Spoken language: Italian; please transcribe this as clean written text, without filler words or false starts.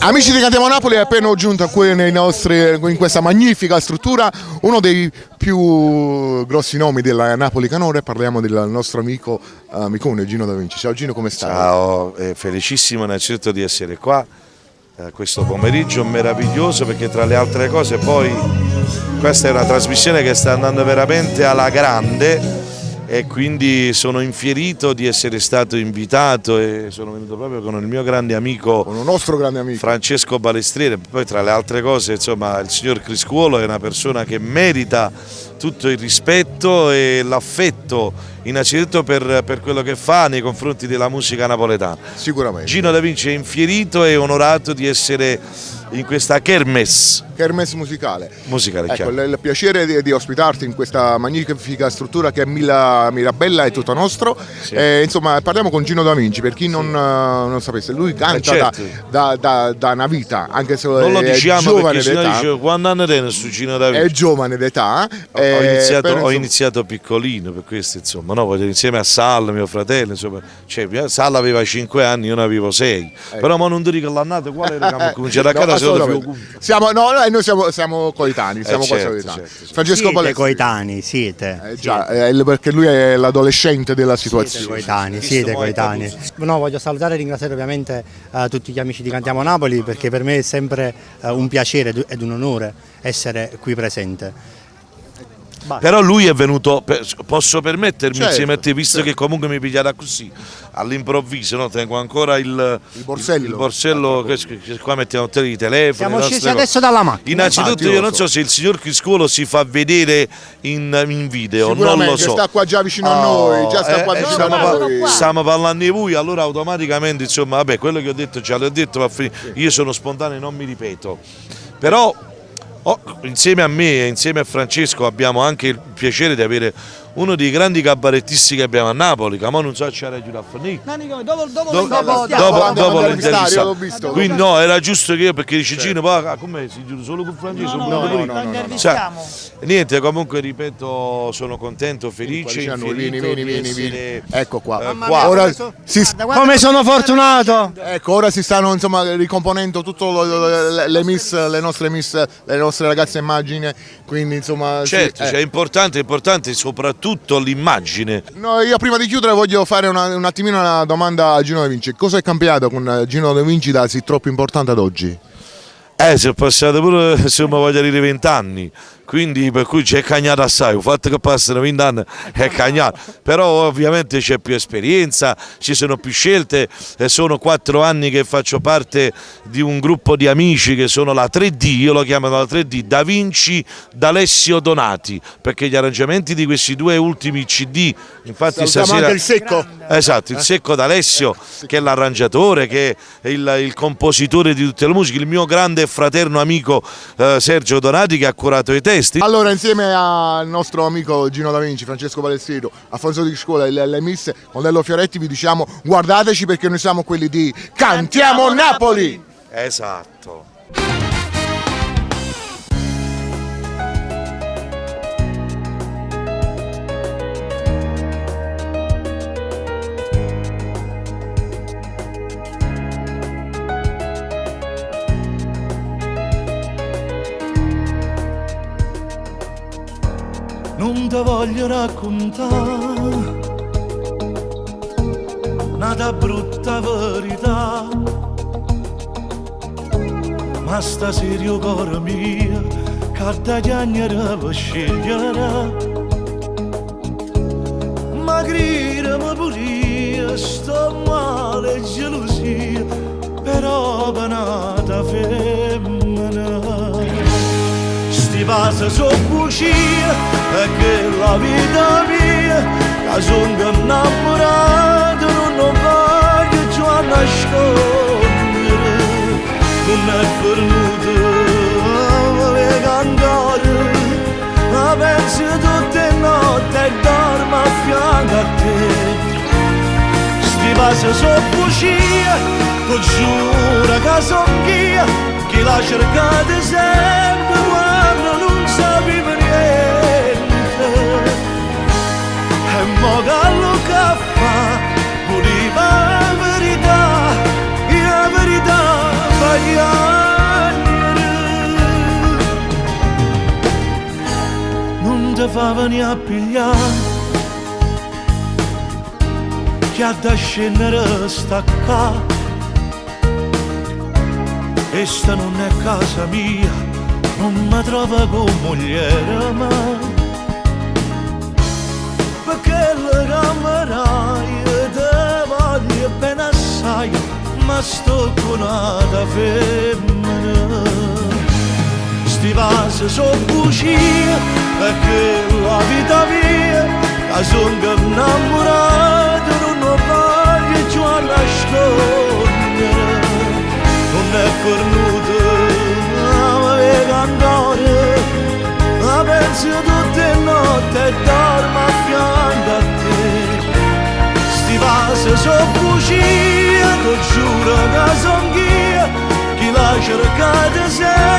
Amici di Cantiamo Napoli, è appena giunto qui in questa magnifica struttura uno dei più grossi nomi della Napoli Canore. Parliamo del nostro amicone Gino Da Vinci. Ciao Gino, come stai? Ciao, felicissimo innanzitutto di essere qua questo pomeriggio meraviglioso, perché tra le altre cose poi questa è una trasmissione che sta andando veramente alla grande e quindi sono infierito di essere stato invitato e sono venuto proprio con il mio grande amico, con un nostro grande amico Francesco Balestriere. Poi tra le altre cose, insomma, il signor Criscuolo è una persona che merita tutto il rispetto e l'affetto innanzitutto per quello che fa nei confronti della musica napoletana. Sicuramente. Gino Da Vinci è infierito e onorato di essere in questa kermesse musicale. Ecco, il piacere di ospitarti in questa magnifica struttura che è Mirabella, è tutto nostro. Sì. Insomma, parliamo con Gino Da Vinci, per chi non sapesse, lui canta certo. da una vita, anche se non lo diciamo giovane perché d'età. dice, quando anno tiene su Gino Da Vinci? È giovane d'età. Ho iniziato piccolino, per questo insomma, no, insieme a Salla, mio fratello, insomma, cioè, Salla aveva 5 anni, io ne avevo 6. Però ma non ti dico l'annata quale era che cominciato a casa. Noi siamo coetanei, certo. Francesco siete coetanei, siete. Perché lui è l'adolescente della situazione. Siete coetanei. No, voglio salutare e ringraziare ovviamente tutti gli amici di Cantiamo Napoli, perché per me è sempre un piacere ed un onore essere qui presente. Però lui è venuto, posso permettermi, certo, insieme a te, visto che comunque mi pigliata così all'improvviso, no? Tengo ancora il borsello che qua mettiamo tutti i telefoni. Siamo scesi adesso dalla macchina. Innanzitutto io non so se il signor Criscuolo si fa vedere in video, non lo so. Sta qua già vicino a noi, Stiamo parlando di voi, allora automaticamente, insomma, vabbè, quello che ho detto già l'ho detto, va finito. Io sono spontaneo, non mi ripeto. Però insieme a me e insieme a Francesco abbiamo anche il piacere di avere uno dei grandi cabarettisti che abbiamo a Napoli, che non so se c'era giù a finire. Dopo l'intervista. Quindi no, era giusto che io, perché dice Gino, come si giuro solo con Francesco? No. Niente, comunque ripeto, sono contento, felice, vieni. Ecco qua. Ora come sono fortunato! Ecco, ora si stanno ricomponendo tutte le nostre ragazze immagine, quindi insomma. Certo, è importante soprattutto l'immagine. No, io prima di chiudere voglio fare un attimino una domanda a Gino Da Vinci. Cosa è cambiato con Gino Da Vinci da sì troppo importante ad oggi? Si è passato pure, insomma, voglio dire 20 anni, quindi per cui c'è cagnato assai, il fatto che passano 20 anni è cagnato, però ovviamente c'è più esperienza, ci sono più scelte, sono 4 anni che faccio parte di un gruppo di amici che sono la 3D, io lo chiamo la 3D, Da Vinci, D'Alessio, Donati, perché gli arrangiamenti di questi 2 ultimi CD, infatti stasera... il secco. Esatto, il secco D'Alessio, che è l'arrangiatore, che è il compositore di tutte le musiche, il mio grande fraterno amico Sergio Donati, che ha curato i testi. Allora, insieme al nostro amico Gino Da Vinci, Francesco Balestriere, Alfonso Di Scuola e le Miss Modello Fioretti, vi diciamo guardateci, perché noi siamo quelli di Cantiamo Napoli! Esatto. Non ti voglio raccontare una brutta verità, ma stasera io cuore mio che da chiagnere per scegliere, ma gridami pure io, sto male e gelosia, però penata femmina. Sti passa so bugie, e che la vita mia, che sono innamorato, non voglio più a nascondere, non è venuto a cantare, ma penso tutte le notti e dormo a fianco a te. Sti passa so bugie, tu giuro che son io, che la cercate sempre quando non sapevo niente. E mo gallo che fa, voleva la verità, fa fa venire a pigliare, che ha da scendere stacca. E sta non è casa mia, non mi trova con mogliere mai, perché le camerai te voglio bene assai, ma sto con una femmina. Sti vasi sono bugie, perché la vita mia, la sono innamorata, non voglio più nascondere. Non è fornuto, ma mi cantare, ma penso tutte le notti e dormo a fianco a te. Sti vasi sono bugie, ti giuro che son io, chi l'ha cercata sempre.